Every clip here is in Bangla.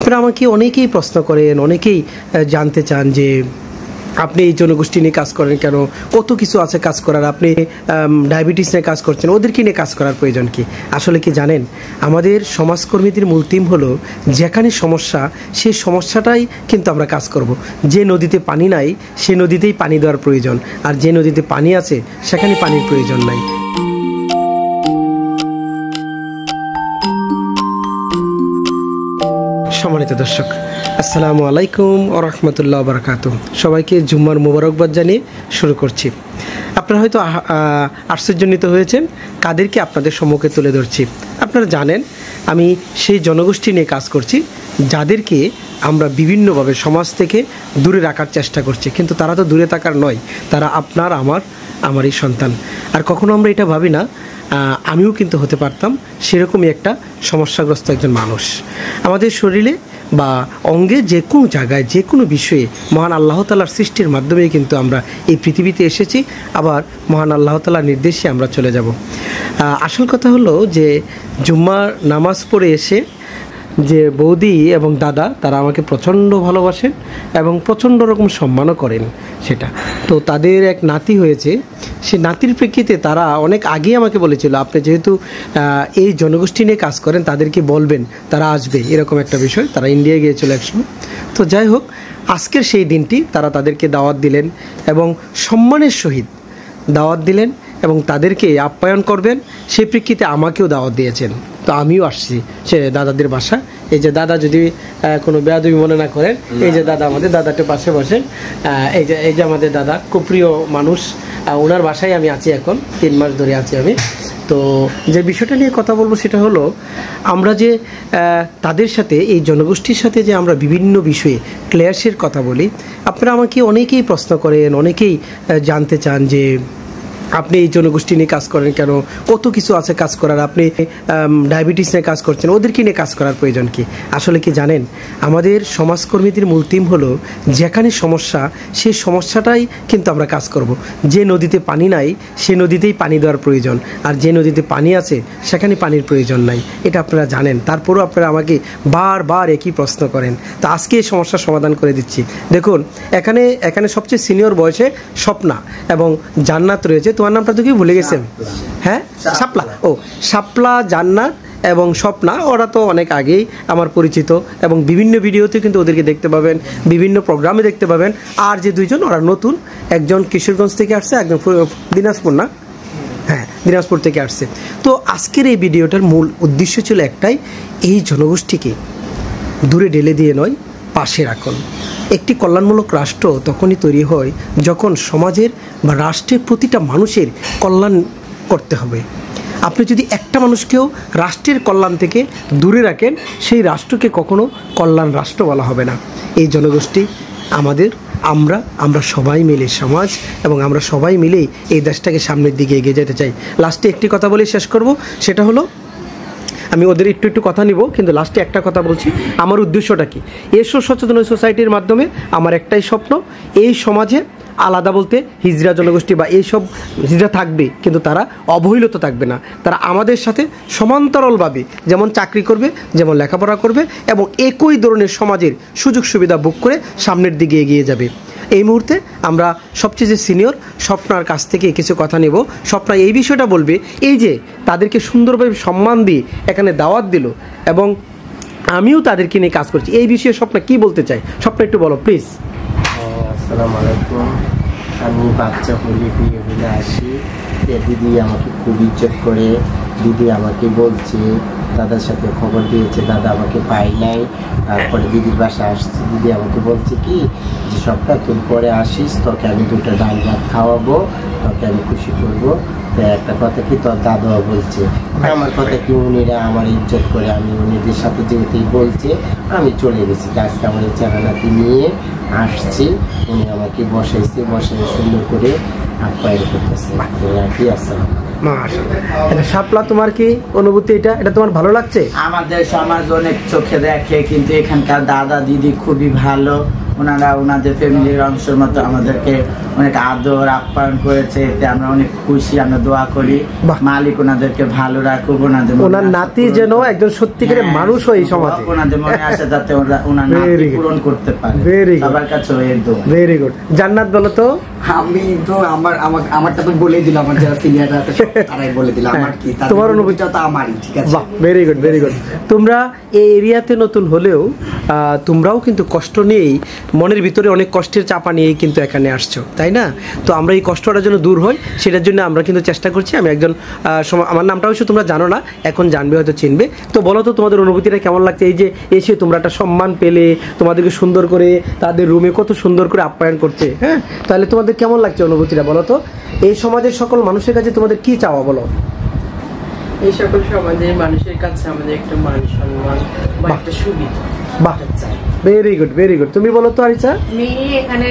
আপনারা আমাকে অনেকেই প্রশ্ন করেন, অনেকেই জানতে চান যে আপনি এই জনগোষ্ঠী নিয়ে কাজ করেন কেন, কত কিছু আছে কাজ করার, আপনি ডায়াবেটিস নিয়ে কাজ করছেন, ওদেরকে নিয়ে কাজ করার প্রয়োজন কি? আসলে কি জানেন, আমাদের সমাজকর্মীদের মূল থিম হলো যেখানে সমস্যা সেই সমস্যাটাই কিন্তু আমরা কাজ করব। যে নদীতে পানি নাই সে নদীতেই পানি দেওয়ার প্রয়োজন, আর যে নদীতে পানি আছে সেখানে পানির প্রয়োজন নাই। সম্মানিত দর্শক, আসসালামু আলাইকুম ওয়া রাহমাতুল্লাহি ওয়া বারাকাতুহু। সবাইকে জুম্মার মোবারকবাদ জানিয়ে শুরু করছি। আপনারা হয়তো আশ্চর্যান্বিত হয়েছেন কাদেরকে আপনাদের সম্মুখে তুলে ধরছি। আপনারা জানেন আমি সেই জনগোষ্ঠী নিয়ে কাজ করছি যাদেরকে আমরা বিভিন্নভাবে সমাজ থেকে দূরে রাখার চেষ্টা করছি, কিন্তু তারা তো দূরে থাকার নয়, তারা আপনার আমারই সন্তান। আর কখনো আমরা এটা ভাবি না আমিও কিন্তু হতে পারতাম সেরকমই একটা সমস্যাগ্রস্ত একজন মানুষ। আমাদের শরীরে বা অঙ্গে যে কোনো জায়গায় যে কোনো বিষয়ে মহান আল্লাহ তাআলার সৃষ্টির মাধ্যমে কিন্তু আমরা এই পৃথিবীতে এসেছি, আবার মহান আল্লাহ তাআলার নির্দেশে আমরা চলে যাব। আসল কথা হলো যে জুম্মার নামাজ পড়ে এসে যে বৌদি এবং দাদা তারা আমাকে প্রচণ্ড ভালোবাসেন এবং প্রচণ্ড রকম সম্মানও করেন। সেটা তো তাদের এক নাতি হয়েছে, সে নাতির প্রেক্ষিতে তারা অনেক আগেই আমাকে বলেছিল আপনি যেহেতু এই জনগোষ্ঠী নিয়ে কাজ করেন তাদেরকে বলবেন, তারা আসবে, এরকম একটা বিষয়। তারা ইন্ডিয়া গিয়েছিল একসময়। তো যাই হোক, আজকের সেই দিনটি তারা তাদেরকে দাওয়াত দিলেন এবং সম্মানের সহিত দাওয়াত দিলেন এবং তাদেরকে আপ্যায়ন করবেন, সেই প্রেক্ষিতে আমাকেও দাওয়াত দিয়েছেন। তো আমিও আসছি সে দাদাদের বাসা। এই যে দাদা, যদি কোনো বেয়াদবি মনে না করেন, এই যে দাদা, আমাদের দাদাটা পাশে বসেন। এই যে আমাদের দাদা, খুব প্রিয় মানুষ, ওনার বাসায় আমি আছি এখন, 3 মাস ধরে আছি আমি। তো যে বিষয়টা নিয়ে কথা বলবো সেটা হলো আমরা যে তাদের সাথে, এই জনগোষ্ঠীর সাথে যে আমরা বিভিন্ন বিষয়ে ক্লেশের কথা বলি। আপনারা আমাকে অনেকেই প্রশ্ন করেন, অনেকেই জানতে চান যে আপনি এই জনগোষ্ঠী নিয়ে কাজ করেন কেন, কত কিছু আছে কাজ করার, আপনি ডায়াবেটিস নিয়ে কাজ করছেন, ওদেরকে নিয়ে কাজ করার প্রয়োজন কি? আসলে কি জানেন, আমাদের সমাজকর্মীদের মূল থিম হলো যেখানে সমস্যা সেই সমস্যাটাই কিন্তু আমরা কাজ করব। যে নদীতে পানি নাই সে নদীতেই পানি দেওয়ার প্রয়োজন, আর যে নদীতে পানি আছে সেখানে পানির প্রয়োজন নাই। এটা আপনারা জানেন, তারপরেও আপনারা আমাকে বারবার একই প্রশ্ন করেন। তো আজকে এই সমস্যার সমাধান করে দিচ্ছি। দেখুন, এখানে সবচেয়ে সিনিয়র বয়সে স্বপ্না এবং জান্নাত রয়েছে। তোমার নামটা তো কি ভুলে গেছেন? হ্যাঁ, শাপলা। ও, শাপলা, জান্নাত এবং স্বপ্না, ওরা তো অনেক আগেই আমার পরিচিত এবং বিভিন্ন ভিডিওতে কিন্তু ওদেরকে দেখতে পাবেন, বিভিন্ন প্রোগ্রামে দেখতে পাবেন। আর যে দুইজন, ওরা নতুন, একজন কিশোরগঞ্জ থেকে আসছে, একজন দিনাজপুর, না হ্যাঁ দিনাজপুর থেকে আসছে। তো আজকের এই ভিডিওটার মূল উদ্দেশ্য ছিল একটাই, এই জনগোষ্ঠীকে দূরে ঢেলে দিয়ে নয়, পাশে রাখুন। একটি কল্যাণমূলক রাষ্ট্র তখনই তৈরি হয় যখন সমাজের বা রাষ্ট্রের প্রতিটা মানুষের কল্যাণ করতে হবে। আপনি যদি একটা মানুষকেও রাষ্ট্রের কল্যাণ থেকে দূরে রাখেন, সেই রাষ্ট্রকে কখনো কল্যাণ রাষ্ট্র বলা হবে না। এই জনগোষ্ঠী আমরা সবাই মিলে সমাজ, এবং আমরা সবাই মিলেই এই দেশটাকে সামনের দিকে এগিয়ে যেতে চাই। লাস্টে একটি কথা বলে শেষ করব, সেটা হলো আমি ওদের একটু কথা নিব, কিন্তু লাস্টে একটা কথা বলছি, আমার উদ্দেশ্যটা কি। এসো সচেতন সোসাইটির মাধ্যমে আমার একটাই স্বপ্ন, এই সমাজে আলাদা বলতে হিজড়া জনগোষ্ঠী বা এইসব হিজড়া থাকবে, কিন্তু তারা অবহেলিত থাকবে না। তারা আমাদের সাথে সমান্তরালভাবে যেমন চাকরি করবে, যেমন লেখাপড়া করবে এবং একই ধরনের সমাজের সুযোগ সুবিধা ভোগ করে সামনের দিকে এগিয়ে যাবে। এই মুহূর্তে আমরা সবচেয়ে যে সিনিয়র স্বপ্নার কাছ থেকে কিছু কথা নেব। স্বপ্না এই বিষয়টা বলবে, এই যে তাদেরকে সুন্দরভাবে সম্মান দিয়ে এখানে দাওয়াত দিল এবং আমিও তাদেরকে নিয়ে কাজ করছি, এই বিষয়ে স্বপ্না কি বলতে চাই? স্বপ্না একটু বলো প্লিজ। আসসালামু আলাইকুম। আমি বাচ্চা হলে বিয়ে হলে আসি, দিদি আমাকে খুব ইজ্জত করে। দিদি আমাকে বলছে, দাদার সাথে খবর দিয়েছে, দাদা আমাকে পাই নাই। তারপরে দিদির বাসায় আসছি, দিদি আমাকে বলছে কি যে সবটা তুই পরে আসিস, তোকে আমি 2টা ডাল ভাত খাওয়াবো, তোকে আমি খুশি করবো। তো একটা কথা কি, তোর দাদাও বলছে আমার কথা কি, উনিরা আমার ইজ্জত করে, আমি উনিদের সাথে যেহেতুই বলছে আমি চলে গেছি। আজকে আমার এই চারানাতি নিয়ে আসছি, উনি আমাকে বসাইছে, বসাই সুন্দর করে আপ্যায়ন করতেছে। রাখি, আসসালাম। শাপলা, তোমার কি অনুভূতি? এটা তোমার ভালো লাগছে? আমাদের সমাজ অনেক চোখে দেখে, কিন্তু এখানকার দাদা দিদি খুবই ভালো, ওনারা ওনাদের ফ্যামিলির অংশের মতো আমাদেরকে অনেক আদর আপ্যায়ন করেছে, এতে আমরা অনেক খুশি। আমরা দোয়া করি বাহ। মালিক ওনাদেরকে ভালো রাখুক, ওনাদের ওনার নাতি যেন একজন সত্যিকারের মানুষ হয় এই সমাজে। ওনাদের মনে আসে যাতে ওনার Very নাতি good. পূরণ করতে পারে, Very good. সবার কাছে এই দোয়া। Very good. জান্নাত বলো তো। আমি তো আমারটা তো বলেই দিলাম, আমার যারা সিনিয়র আছে তারাই বলে দিলাম আমার কি, তাদের তোমার অনুভূতি? অনুভূতিটা তো আমারই, ঠিক আছে। বাহ, ভেরি গুড ভেরি গুড। তোমরা এই এরিয়াতে নতুন হলেও তোমরাও কিন্তু কষ্ট নিয়েই, মনের ভিতরে অনেক কষ্টের চাপা নিয়েই কিন্তু এখানে আসছো, তাই না? তো আমরা এই কষ্টটা যেন দূর হয় সেটার জন্য আমরা কিন্তু চেষ্টা করছি। আমি একজন আমার নামটা অবশ্য তোমরা জানো না, এখন জানবে, হয়তো চিনবে। তো বলো তো তোমাদের অনুভূতিটা কেমন লাগছে, এই যে এসে তোমরা একটা সম্মান পেলে, তোমাদেরকে সুন্দর করে তাদের রুমে কত সুন্দর করে আপ্যায়ন করছে, হ্যাঁ? তাহলে তোমাদের কেমন লাগছে অনুভূতিটা বলো তো? এই সমাজের সকল মানুষের কাছে তোমাদের কি চাওয়া বলো? এই সকল সমাজের মানুষের কাছে আমাদের একটা মান সম্মান বা বাহ। একটা সুবিধা বাহ, ভেরি গুড ভেরি গুড। তুমি বলো তো আরিচা। মেয়ে এখানে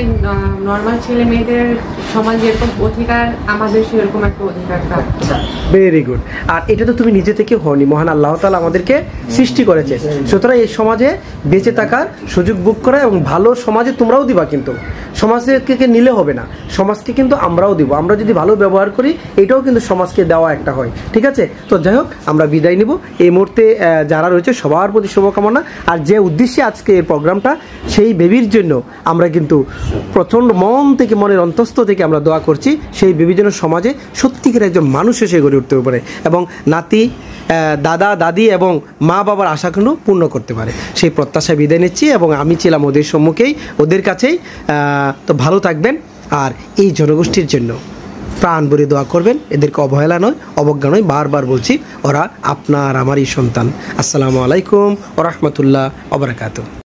নর্মাল ছেলে মেয়েদের সমান যেরকম অধিকার, আমাদের সেরকম একটা অধিকার থাকছে। Very good. আর এটা তো তুমি নিজে থেকে হওনি, মহান আল্লাহ তাআলা আমাদেরকে সৃষ্টি করেছে। সুতরাং এই সমাজে বেঁচে থাকার সুযোগ বুক করা এবং ভালো সমাজে তোমরাও দিবা, কিন্তু সমাজকে নিলে হবে না, সমাজকে কিন্তু আমরাও দিব। আমরা যদি ভালো ব্যবহার করি এটাও কিন্তু সমাজকে দেওয়া একটা হয়, ঠিক আছে? তো যাই হোক, আমরা বিদায় নিব এই মুহূর্তে। যারা রয়েছে সবার প্রতি শুভকামনা। আর যে উদ্দেশ্যে আজকে এই প্রোগ্রামটা, সেই বেবির জন্য আমরা কিন্তু প্রচণ্ড মন থেকে, মনের অন্তস্থ থেকে আমরা দোয়া করছি সেই বেবি যেন সমাজে সত্যিকার একজন মানুষ এসে গড়ে উঠতে পারে এবং নাতি, দাদা, দাদি এবং মা বাবার আশাগুলো পূর্ণ করতে পারে, সেই প্রত্যাশায় বিদায় নিচ্ছি। এবং আমি ছিলাম ওদের সম্মুখেই, ওদের কাছেই। তো ভালো থাকবেন আর এই জনগোষ্ঠীর জন্য প্রাণ ভরে দোয়া করবেন। এদেরকে অবহেলা নয়, অবজ্ঞা নয়, বারবার বলছি, ওরা আপনার আমারই সন্তান। আসসালামু আলাইকুম ওয়া রাহমাতুল্লাহ ওয়া বারাকাতুহু।